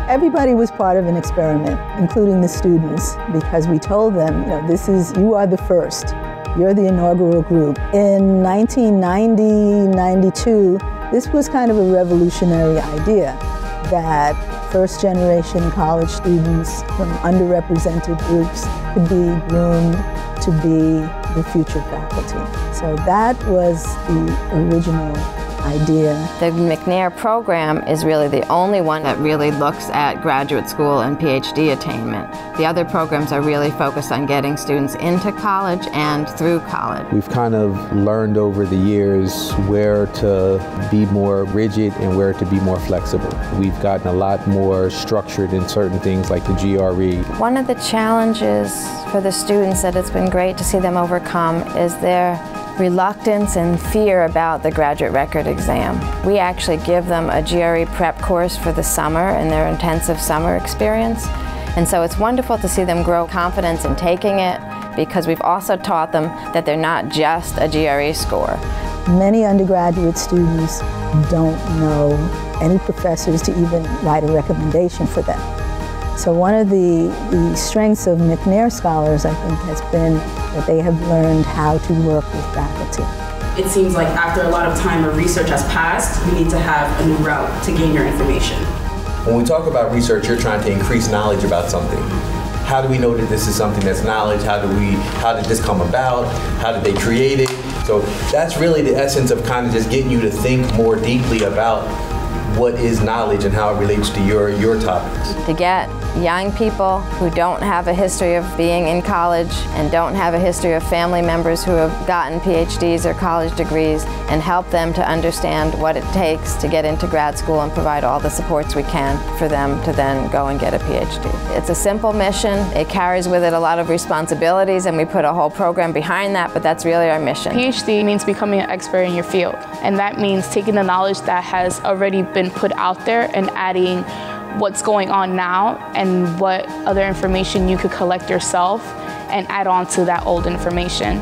Everybody was part of an experiment, including the students, because we told them, you are the first. You're the inaugural group. In 1990-92, this was kind of a revolutionary idea that first-generation college students from underrepresented groups could be groomed to be the future faculty. So that was the original idea. The McNair program is really the only one that really looks at graduate school and PhD attainment. The other programs are really focused on getting students into college and through college. We've kind of learned over the years where to be more rigid and where to be more flexible. We've gotten a lot more structured in certain things like the GRE. One of the challenges for the students that it's been great to see them overcome is their reluctance and fear about the graduate record exam. We actually give them a GRE prep course for the summer in their intensive summer experience. And so it's wonderful to see them grow confidence in taking it, because we've also taught them that they're not just a GRE score. Many undergraduate students don't know any professors to even write a recommendation for them. So one of the strengths of McNair Scholars, I think, has been that they have learned how to work with faculty. It seems like after a lot of time of research has passed, you need to have a new route to gain your information. When we talk about research, you're trying to increase knowledge about something. How do we know that this is something that's knowledge? How did this come about? How did they create it? So that's really the essence of kind of just getting you to think more deeply about what is knowledge and how it relates to your topics. To get young people who don't have a history of being in college and don't have a history of family members who have gotten PhDs or college degrees, and help them to understand what it takes to get into grad school and provide all the supports we can for them to then go and get a PhD. It's a simple mission. It carries with it a lot of responsibilities, and we put a whole program behind that, but that's really our mission. PhD means becoming an expert in your field, and that means taking the knowledge that has already been put out there and adding what's going on now and what other information you could collect yourself and add on to that old information.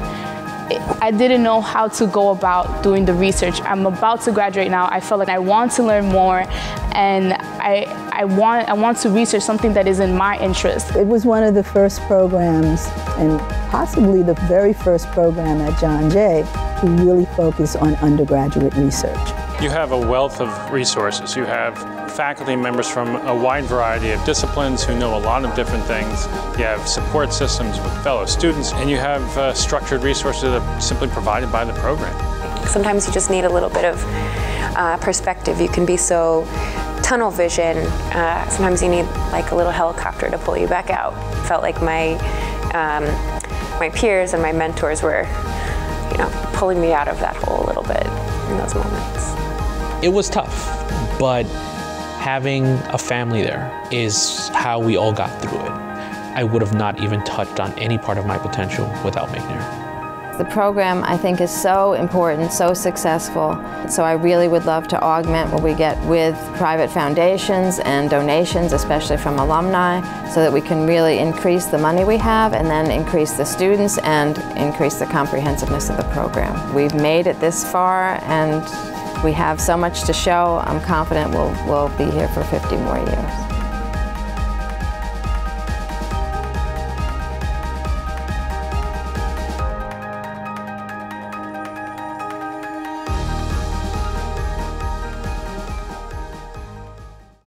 I didn't know how to go about doing the research. I'm about to graduate now. I felt like I want to learn more, and I want to research something that is in my interest. It was one of the first programs, and possibly the very first program at John Jay, to really focus on undergraduate research. You have a wealth of resources. You have faculty members from a wide variety of disciplines who know a lot of different things. You have support systems with fellow students, and you have structured resources that are simply provided by the program. Sometimes you just need a little bit of perspective. You can be so tunnel vision. Sometimes you need like a little helicopter to pull you back out. Felt like my peers and my mentors were, pulling me out of that hole a little bit in those moments. It was tough, but having a family there is how we all got through it. I would have not even touched on any part of my potential without McNair. The program, I think, is so important, so successful. So I really would love to augment what we get with private foundations and donations, especially from alumni, so that we can really increase the money we have and then increase the students and increase the comprehensiveness of the program. We've made it this far, and we have so much to show. I'm confident we'll be here for 50 more years.